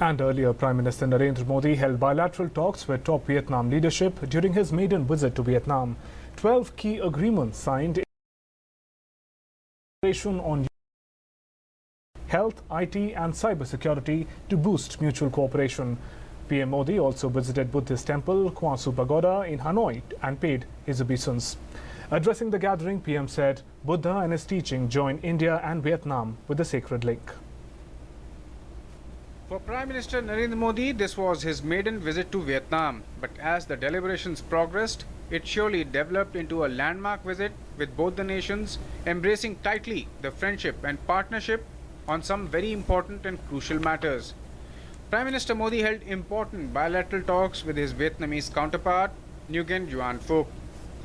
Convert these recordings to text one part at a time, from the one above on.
And earlier, Prime Minister Narendra Modi held bilateral talks with top Vietnam leadership during his maiden visit to Vietnam. 12 key agreements signed in cooperation on health, IT and cybersecurity to boost mutual cooperation. PM Modi also visited Buddhist temple Quan Su Pagoda in Hanoi and paid his obeisance. Addressing the gathering, PM said Buddha and his teaching join India and Vietnam with a sacred link. For Prime Minister Narendra Modi, this was his maiden visit to Vietnam. But as the deliberations progressed, it surely developed into a landmark visit with both the nations embracing tightly the friendship and partnership on some very important and crucial matters. Prime Minister Modi held important bilateral talks with his Vietnamese counterpart, Nguyen Xuan Phuc.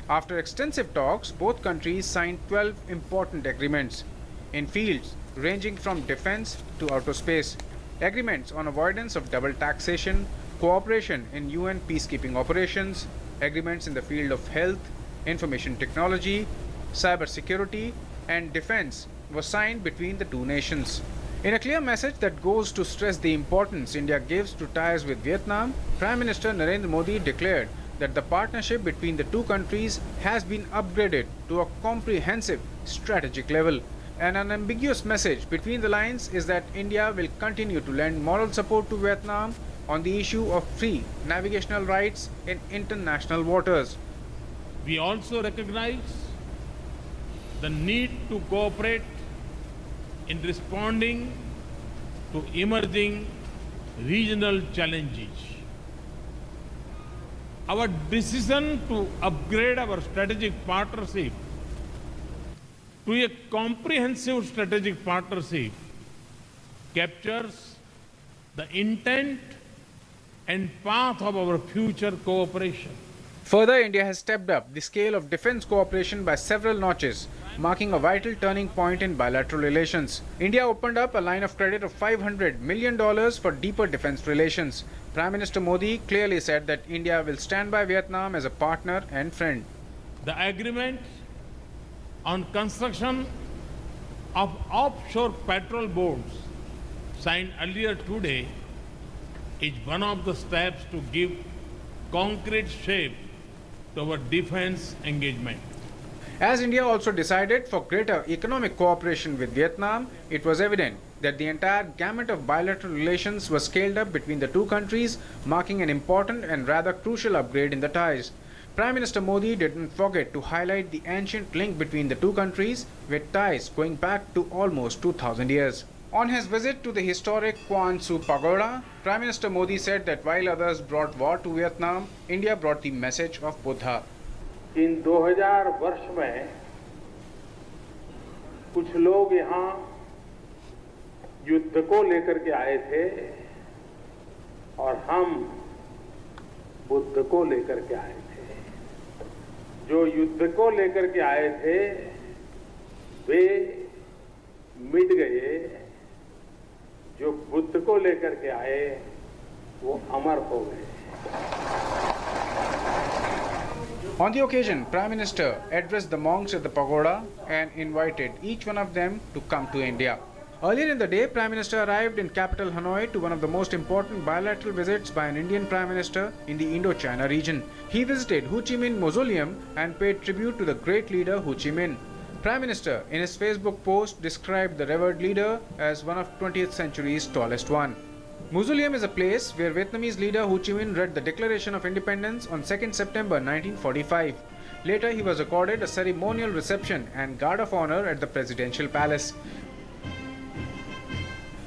After extensive talks, both countries signed 12 important agreements in fields ranging from defense to outer space. Agreements on avoidance of double taxation, cooperation in UN peacekeeping operations, agreements in the field of health, information technology, cybersecurity, and defense were signed between the two nations. In a clear message that goes to stress the importance India gives to ties with Vietnam, Prime Minister Narendra Modi declared that the partnership between the two countries has been upgraded to a comprehensive strategic level. An unambiguous message between the lines is that India will continue to lend moral support to Vietnam on the issue of free navigational rights in international waters. We also recognize the need to cooperate in responding to emerging regional challenges. Our decision to upgrade our strategic partnership to a comprehensive strategic partnership captures the intent and path of our future cooperation. Further, India has stepped up the scale of defense cooperation by several notches, marking a vital turning point in bilateral relations. India opened up a line of credit of $500 million for deeper defense relations. Prime Minister Modi clearly said that India will stand by Vietnam as a partner and friend. The agreement on construction of offshore patrol boats signed earlier today is one of the steps to give concrete shape to our defense engagement. As India also decided for greater economic cooperation with Vietnam, it was evident that the entire gamut of bilateral relations was scaled up between the two countries, marking an important and rather crucial upgrade in the ties. Prime Minister Modi didn't forget to highlight the ancient link between the two countries, with ties going back to almost 2000 years. On his visit to the historic Quan Su Pagoda, Prime Minister Modi said that while others brought war to Vietnam, India brought the message of Buddha. इन 2000 वर्ष में कुछ लोग यहाँ युद्ध को लेकर के आए थे और हम बुद्ध को लेकर के आए थे। जो युद्ध को लेकर के आए थे वे मिट गए, जो बुद्ध को लेकर के आए वो अमर हो गए। On the occasion, Prime Minister addressed the monks at the pagoda and invited each one of them to come to India. Earlier in the day, Prime Minister arrived in capital Hanoi to one of the most important bilateral visits by an Indian Prime Minister in the Indochina region. He visited Ho Chi Minh Mausoleum and paid tribute to the great leader Ho Chi Minh. Prime Minister, in his Facebook post, described the revered leader as one of 20th century's tallest one. Mausoleum is a place where Vietnamese leader Ho Chi Minh read the Declaration of Independence on 2nd September 1945. Later, he was accorded a ceremonial reception and guard of honor at the Presidential Palace.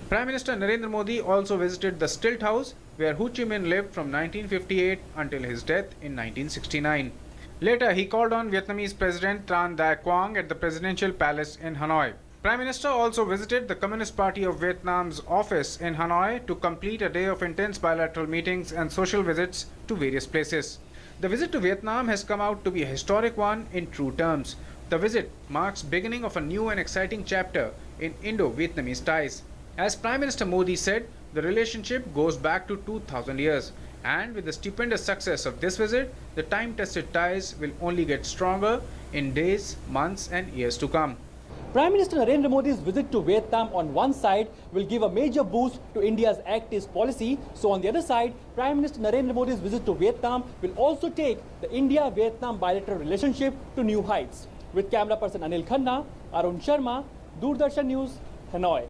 Prime Minister Narendra Modi also visited the Stilt House, where Ho Chi Minh lived from 1958 until his death in 1969. Later, he called on Vietnamese President Tran Dai Quang at the Presidential Palace in Hanoi. Prime Minister also visited the Communist Party of Vietnam's office in Hanoi to complete a day of intense bilateral meetings and social visits to various places. The visit to Vietnam has come out to be a historic one in true terms. The visit marks beginning of a new and exciting chapter in Indo-Vietnamese ties. As Prime Minister Modi said, the relationship goes back to 2000 years. And with the stupendous success of this visit, the time-tested ties will only get stronger in days, months and years to come. Prime Minister Narendra Modi's visit to Vietnam on one side will give a major boost to India's Act East policy. So on the other side, Prime Minister Narendra Modi's visit to Vietnam will also take the India-Vietnam bilateral relationship to new heights. With camera person Anil Khanna, Arun Sharma, Doordarshan News, Hanoi.